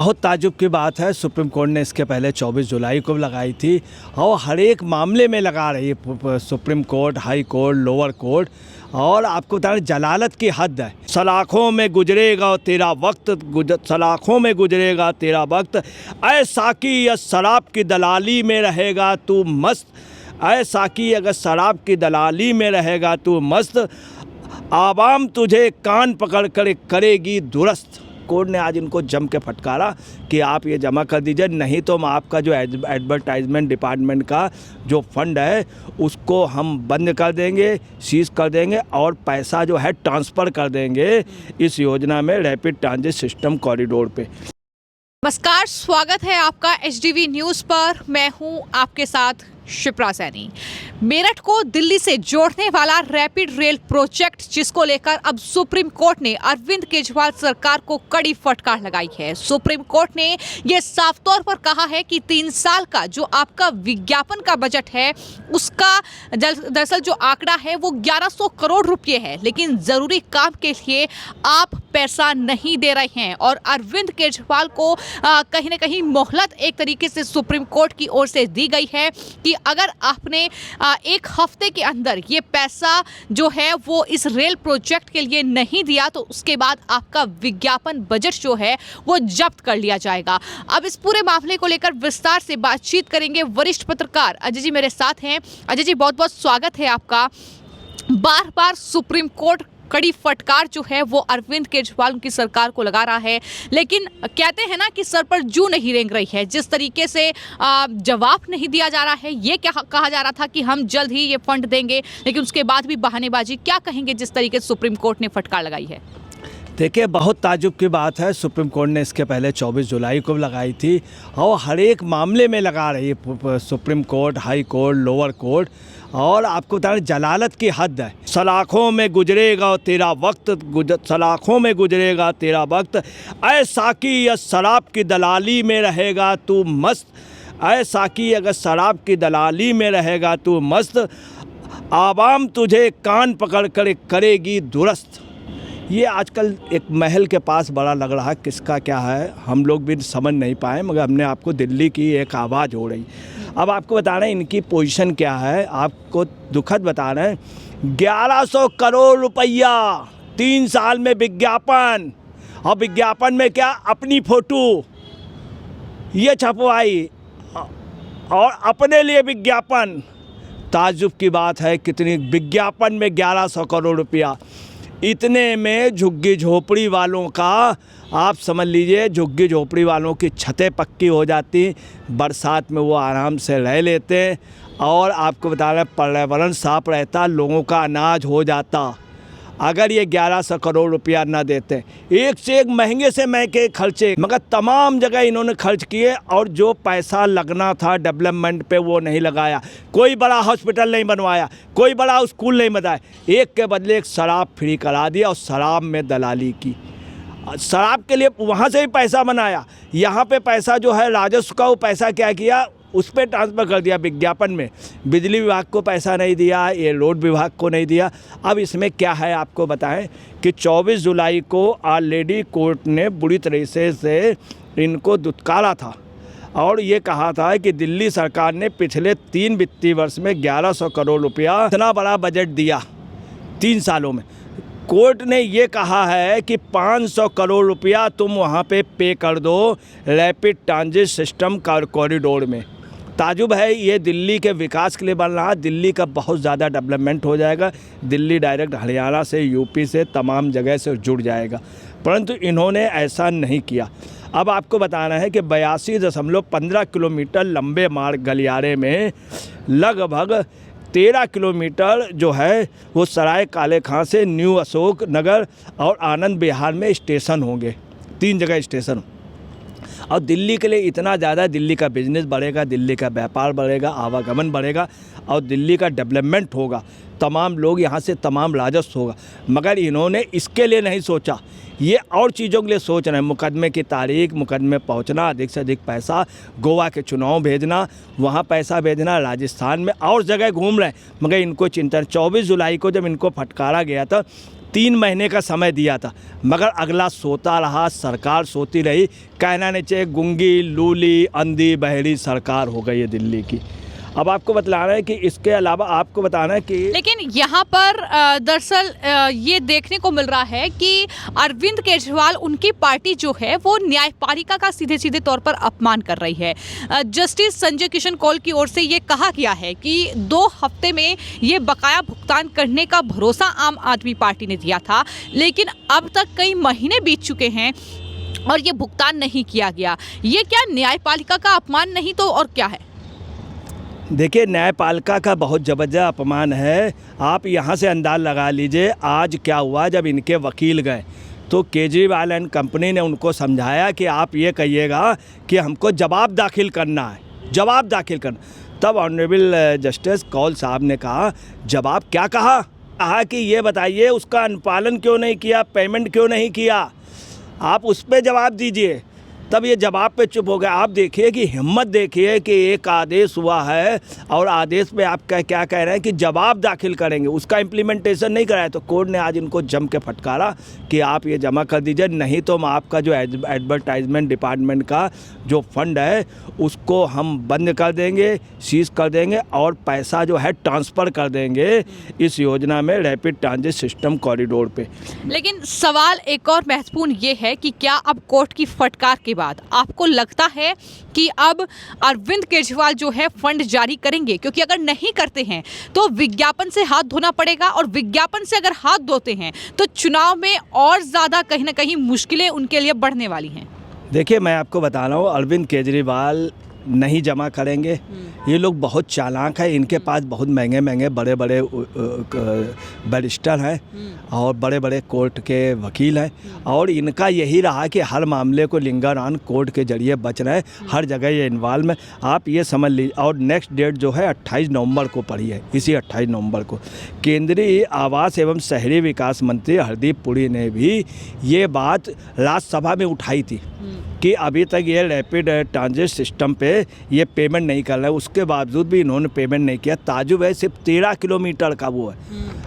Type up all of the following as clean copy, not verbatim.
बहुत ताज्जुब की बात है, सुप्रीम कोर्ट ने इसके पहले 24 जुलाई को लगाई थी और हर एक मामले में लगा रही है supreme court, high court, lower court. और आपको बता दें, जलालत की हद है। सलाखों में गुजरेगा तेरा वक्त, सलाखों में गुजरेगा तेरा वक्त, ऐ साकी या शराब की दलाली में रहेगा तू मस्त, ऐ साकी अगर शराब की दलाली में रहेगा तू मस्त, आवाम तुझे कान पकड़ कर करेगी दुरुस्त। कोर्ट ने आज इनको जम के फटकारा कि आप ये जमा कर दीजिए, नहीं तो हम आपका जो एडवर्टाइजमेंट डिपार्टमेंट का जो फंड है उसको हम बंद कर देंगे, सीज कर देंगे और पैसा जो है ट्रांसफ़र कर देंगे इस योजना में, रैपिड ट्रांजिट सिस्टम कॉरिडोर पे। नमस्कार, स्वागत है आपका एचडीवी न्यूज़ पर। मैं हूं आपके साथ शिप्रा सैनी। मेरठ को दिल्ली से जोड़ने वाला रैपिड रेल प्रोजेक्ट, जिसको लेकर अब सुप्रीम कोर्ट ने अरविंद केजरीवाल सरकार को कड़ी फटकार लगाई है। सुप्रीम कोर्ट ने यह साफ तौर पर कहा है कि 3 साल का जो आपका विज्ञापन का बजट है उसका दरअसल जो आंकड़ा है वो 1100 करोड़ रुपए है, लेकिन जरूरी काम के लिए आप पैसा नहीं दे रहे हैं। और अरविंद केजरीवाल को कहीं ना कहीं मोहलत एक तरीके से सुप्रीम कोर्ट की ओर से दी गई है कि अगर आपने 1 हफ्ते के अंदर ये पैसा जो है वो इस रेल प्रोजेक्ट के लिए नहीं दिया तो उसके बाद आपका विज्ञापन बजट जो है वो जब्त कर लिया जाएगा। अब इस पूरे मामले को लेकर विस्तार से बातचीत करेंगे वरिष्ठ पत्रकार अजय जी मेरे साथ हैं। अजय जी, बहुत बहुत स्वागत है आपका। बार बार सुप्रीम कोर्ट कड़ी फटकार जो है वो अरविंद केजरीवाल की सरकार को लगा रहा है, लेकिन कहते हैं ना कि सर पर जू नहीं रेंग रही है। जिस तरीके से जवाब नहीं दिया जा रहा है, ये क्या कहा जा रहा था कि हम जल्द ही ये फंड देंगे, लेकिन उसके बाद भी बहानेबाजी। क्या कहेंगे जिस तरीके से सुप्रीम कोर्ट ने फटकार लगाई है? देखिए, बहुत ताज्जुब की बात है, सुप्रीम कोर्ट ने इसके पहले 24 जुलाई को लगाई थी और हर एक मामले में लगा रही है supreme court, high court, lower court. और आपको बता दें, जलालत की हद है। सलाखों में गुजरेगा तेरा वक्त, सलाखों में गुजरेगा तेरा वक्त, ऐ साकी या शराब की दलाली में रहेगा तू मस्त, ऐ साकी अगर शराब की दलाली में रहेगा तू मस्त, आवाम तुझे कान पकड़ कर करेगी दुरुस्त। ये आजकल एक महल के पास बड़ा लग रहा है, किसका क्या है हम लोग भी समझ नहीं पाए, मगर हमने आपको दिल्ली की एक आवाज़ हो रही। अब आपको बता रहे हैं इनकी पोजीशन क्या है, आपको दुखद बता रहे हैं। 1100 करोड़ रुपया 3 साल में विज्ञापन, और विज्ञापन में क्या, अपनी फ़ोटो ये छपवाई और अपने लिए विज्ञापन। ताज्जुब की बात है, कितनी विज्ञापन में 1100 करोड़ रुपया। इतने में झुग्गी झोपड़ी वालों का, आप समझ लीजिए, झुग्गी झोपड़ी वालों की छतें पक्की हो जाती, बरसात में वो आराम से रह लेते और आपको बता रहे पर्यावरण साफ रहता, लोगों का अनाज हो जाता। अगर ये 1100 करोड़ रुपया ना देते, एक से एक महंगे से महंगे खर्चे, मगर तमाम जगह इन्होंने खर्च किए और जो पैसा लगना था डेवलपमेंट पे वो नहीं लगाया। कोई बड़ा हॉस्पिटल नहीं बनवाया, कोई बड़ा स्कूल नहीं बनाया, एक के बदले एक शराब फ्री करा दिया और शराब में दलाली की। शराब के लिए वहाँ से भी पैसा बनाया, यहाँ पे पैसा जो है राजस्व का, वो पैसा क्या किया, उस पर ट्रांसफ़र कर दिया विज्ञापन में। बिजली विभाग को पैसा नहीं दिया, ये रोड विभाग को नहीं दिया। अब इसमें क्या है आपको बताएं कि 24 जुलाई को ऑलरेडी कोर्ट ने बुरी तरीके से इनको दुत्कारा था और ये कहा था कि दिल्ली सरकार ने पिछले 3 वित्तीय वर्ष में 1100 करोड़ रुपया इतना बड़ा बजट दिया 3 सालों में। कोर्ट ने ये कहा है कि 500 करोड़ रुपया तुम वहाँ पे कर दो रैपिड ट्रांजिट सिस्टम कॉरिडोर में। ताजुब है, ये दिल्ली के विकास के लिए बन रहा है, दिल्ली का बहुत ज़्यादा डेवलपमेंट हो जाएगा, दिल्ली डायरेक्ट हरियाणा से, यूपी से, तमाम जगह से जुड़ जाएगा, परंतु इन्होंने ऐसा नहीं किया। अब आपको बताना है कि 82.15 किलोमीटर लंबे मार्ग गलियारे में लगभग 13 किलोमीटर जो है वो सराय काले खां से न्यू अशोक नगर और आनंद विहार में स्टेशन होंगे, 3 जगह स्टेशन। और दिल्ली के लिए इतना ज़्यादा, दिल्ली का बिजनेस बढ़ेगा, दिल्ली का व्यापार बढ़ेगा, आवागमन बढ़ेगा और दिल्ली का डेवलपमेंट होगा, तमाम लोग यहाँ से, तमाम राजस्व होगा। मगर इन्होंने इसके लिए नहीं सोचा, ये और चीज़ों के लिए सोच रहे हैं। मुकदमे की तारीख, मुकदमे पहुँचना, अधिक से अधिक पैसा, गोवा के चुनाव भेजना, वहाँ पैसा भेजना, राजस्थान में और जगह घूम रहे हैं, मगर इनको चिंता। 24 जुलाई को जब इनको फटकारा गया था 3 महीने का समय दिया था, मगर अगला सोता रहा, सरकार सोती रही। कहना नहीं चाहिए गूंगी लूली अंधी बहरी सरकार हो गई है दिल्ली की। अब आपको बतलाना है कि इसके अलावा आपको बताना है कि लेकिन यहाँ पर दरअसल ये देखने को मिल रहा है कि अरविंद केजरीवाल, उनकी पार्टी जो है वो न्यायपालिका का सीधे सीधे तौर पर अपमान कर रही है। जस्टिस संजय किशन कौल की ओर से ये कहा गया है कि 2 हफ्ते में ये बकाया भुगतान करने का भरोसा आम आदमी पार्टी ने दिया था, लेकिन अब तक कई महीने बीत चुके हैं और ये भुगतान नहीं किया गया। ये क्या न्यायपालिका का अपमान नहीं तो और क्या है? देखिए, न्यायपालिका का बहुत ज़बरदस्त अपमान है। आप यहाँ से अंदाज़ लगा लीजिए आज क्या हुआ। जब इनके वकील गए तो केजरीवाल एंड कंपनी ने उनको समझाया कि आप ये कहिएगा कि हमको जवाब दाखिल करना है, जवाब दाखिल करना। तब ऑनरेबल जस्टिस कौल साहब ने कहा, जवाब क्या कहा? कहा कि ये बताइए उसका अनुपालन क्यों नहीं किया, पेमेंट क्यों नहीं किया, आप उस पर जवाब दीजिए। तब ये जवाब पे चुप हो गया। आप देखिए कि हिम्मत देखिए कि एक आदेश हुआ है और आदेश पे आप क्या कह रहे हैं कि जवाब दाखिल करेंगे, उसका इम्प्लीमेंटेशन नहीं कराया। तो कोर्ट ने आज इनको जम के फटकारा कि आप ये जमा कर दीजिए, नहीं तो हम आपका जो एडवर्टाइजमेंट डिपार्टमेंट का जो फंड है उसको हम बंद कर देंगे, सीज कर देंगे और पैसा जो है ट्रांसफ़र कर देंगे इस योजना में, रैपिड ट्रांजिट सिस्टम कॉरिडोर पे। लेकिन सवाल एक और महत्वपूर्ण ये है कि क्या अब कोर्ट की फटकार के बाद आपको लगता है कि अब अरविंद केजरीवाल जो है फंड जारी करेंगे? क्योंकि अगर नहीं करते हैं तो विज्ञापन से हाथ धोना पड़ेगा और विज्ञापन से अगर हाथ धोते हैं तो चुनाव में और ज़्यादा कहीं ना कहीं मुश्किलें उनके लिए बढ़ने वाली हैं। देखिए, मैं आपको बता रहा हूँ, अरविंद केजरीवाल नहीं जमा करेंगे। ये लोग बहुत चालाक हैं, इनके पास बहुत महंगे महंगे बड़े बड़े बैरिस्टर हैं और बड़े बड़े कोर्ट के वकील हैं और इनका यही रहा कि हर मामले को लिंगर ऑन कोर्ट के जरिए बच रहे हैं, हर जगह ये इन्वॉल्व है। आप ये समझ लीजिए। और नेक्स्ट डेट जो है 28 नवंबर को पड़ी है। इसी 28 नवंबर को केंद्रीय आवास एवं शहरी विकास मंत्री हरदीप पुरी ने भी ये बात राज्यसभा में उठाई थी कि अभी तक ये रैपिड ट्रांजिट सिस्टम पे ये पेमेंट नहीं कर रहा है, उसके बावजूद भी इन्होंने पेमेंट नहीं किया। ताजुब है, सिर्फ 13 किलोमीटर का वो है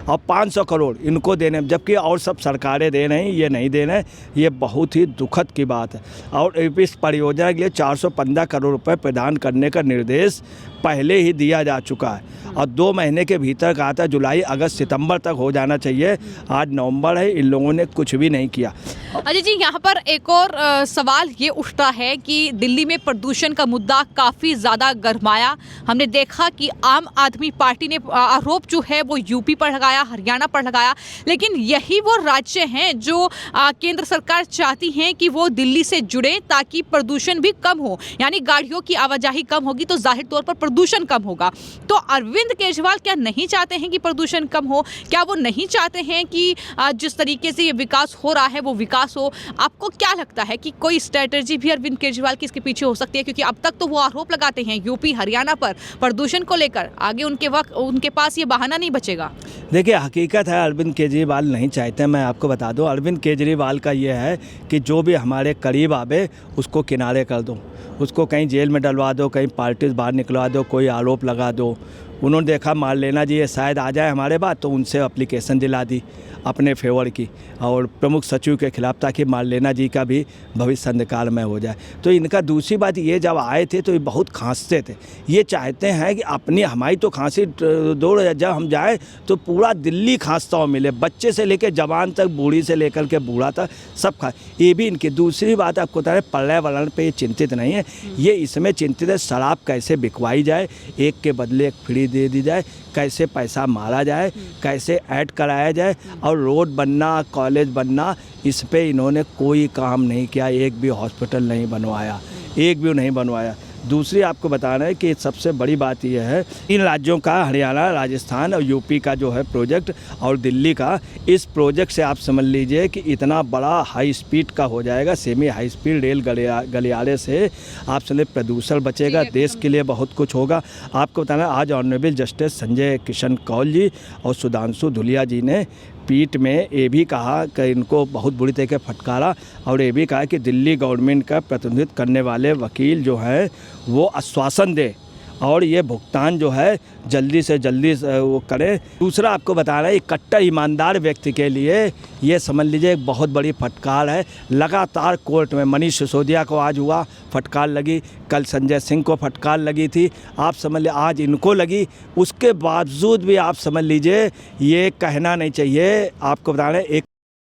और 500 करोड़ इनको देने, जबकि और सब सरकारें दे रही हैं, ये नहीं दे रहे हैं। ये बहुत ही दुखद की बात है। और इस परियोजना के लिए 415 करोड़ रुपए प्रदान करने का निर्देश पहले ही दिया जा चुका है और 2 महीने के भीतर कहा था जुलाई अगस्त सितंबर तक हो जाना चाहिए। आज नवंबर है, इन लोगों ने कुछ भी नहीं किया। अजय जी, यहाँ पर एक और सवाल ये उठता है कि दिल्ली में प्रदूषण का मुद्दा काफ़ी ज़्यादा गरमाया। हमने देखा कि आम आदमी पार्टी ने आरोप जो है वो यूपी पर लगाया, हरियाणा पर लगाया, लेकिन यही वो राज्य हैं जो केंद्र सरकार चाहती हैं कि वो दिल्ली से जुड़े ताकि प्रदूषण भी कम हो, यानी गाड़ियों की आवाजाही कम होगी तो जाहिर तौर पर प्रदूषण कम होगा। तो अरविंद केजरीवाल क्या नहीं चाहते हैं कि प्रदूषण कम हो? क्या वो नहीं चाहते हैं कि जिस तरीके से ये विकास हो रहा है वो विकास हो? आपको क्या लगता है कि कोई स्ट्रेटजी भी अरविंद केजरीवाल की इसके पीछे हो सकती है? क्योंकि अब तक तो वो आरोप लगाते हैं यूपी हरियाणा पर प्रदूषण को लेकर, आगे उनके पास ये बहाना नहीं बचेगा। देखिए, हकीकत है अरविंद केजरीवाल नहीं चाहते। मैं आपको बता दूं, अरविंद केजरीवाल का ये है कि जो भी हमारे करीब आवे उसको किनारे कर दो, उसको कहीं जेल में डलवा दो, कहीं पार्टी से बाहर निकलवा दो, कोई आरोप लगा दो। उन्होंने देखा मारलेना जी ये शायद आ जाए हमारे बाद, तो उनसे एप्लीकेशन दिला दी अपने फेवर की और प्रमुख सचिव के खिलाफ, ताकि मारलेना जी का भी भविष्य अंधकारमय हो जाए। तो इनका दूसरी बात ये, जब आए थे तो ये बहुत खांसते थे। ये चाहते हैं कि अपनी हमारी तो खांसी दौड़, जब हम जाए तो पूरा दिल्ली खांसता हुआ मिले, बच्चे से लेकर जवान तक, बूढ़ी से लेकर के बूढ़ा तक सब खा। ये भी इनकी दूसरी बात आपको बता रहे, पर्यावरण पे ये चिंतित नहीं है। ये इसमें चिंतित है शराब कैसे बिकवाई जाए, एक के बदले एक फ्री दे दी जाए, कैसे पैसा मारा जाए, कैसे ऐड कराया जाए और रोड बनना, कॉलेज बनना, इस पे इन्होंने कोई काम नहीं किया। एक भी हॉस्पिटल नहीं बनवाया, एक भी नहीं बनवाया। दूसरी आपको बताना है कि सबसे बड़ी बात यह है, इन राज्यों का, हरियाणा, राजस्थान और यूपी का जो है प्रोजेक्ट और दिल्ली का, इस प्रोजेक्ट से आप समझ लीजिए कि इतना बड़ा हाई स्पीड का हो जाएगा, सेमी हाई स्पीड रेल गलियारे से आप समझे प्रदूषण बचेगा, देश के लिए बहुत कुछ होगा। आपको बताना, आज ऑनरेबल जस्टिस संजय किशन कौल जी और सुधांशु धुलिया जी ने पीठ में ये भी कहा कि इनको बहुत बुरी तरीके फटकारा और ये भी कहा कि दिल्ली गवर्नमेंट का प्रतिनिधित्व करने वाले वकील जो हैं वो आश्वासन दे और ये भुगतान जो है जल्दी से जल्दी वो करें। दूसरा आपको बता रहे हैं, एक कट्टर ईमानदार व्यक्ति के लिए ये समझ लीजिए एक बहुत बड़ी फटकार है। लगातार कोर्ट में मनीष सिसोदिया को आज हुआ फटकार लगी, कल संजय सिंह को फटकार लगी थी, आप समझ लीजिए आज इनको लगी। उसके बावजूद भी आप समझ लीजिए ये कहना नहीं चाहिए, आपको बता रहे हैं एक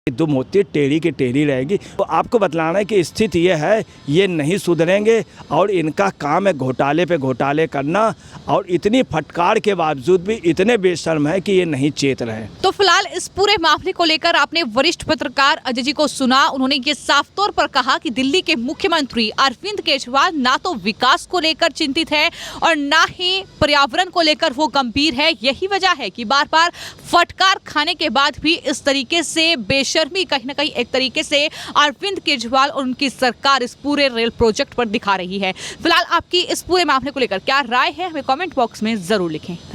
दुम होती है टेढ़ी की टेढ़ी रहेगी। तो आपको बतलाना है कि स्थिति ये है, ये नहीं सुधरेंगे और इनका काम है घोटाले पे घोटाले करना, और इतनी फटकार के बावजूद भी इतने बेशर्म है कि ये नहीं चेत रहे। तो फिलहाल इस पूरे मामले को लेकर आपने वरिष्ठ पत्रकार अजय जी को सुना। उन्होंने ये साफ तौर पर कहा कि दिल्ली के मुख्यमंत्री अरविंद केजरीवाल ना तो विकास को लेकर चिंतित है और ना ही पर्यावरण को लेकर वो गंभीर है। यही वजह है कि बार बार फटकार खाने के बाद भी इस तरीके से बेशर्मी कहीं ना कहीं एक तरीके से अरविंद केजरीवाल और उनकी सरकार इस पूरे रेल प्रोजेक्ट पर दिखा रही है। फिलहाल आपकी इस पूरे मामले को लेकर क्या राय है, हमें कमेंट बॉक्स में जरूर लिखें।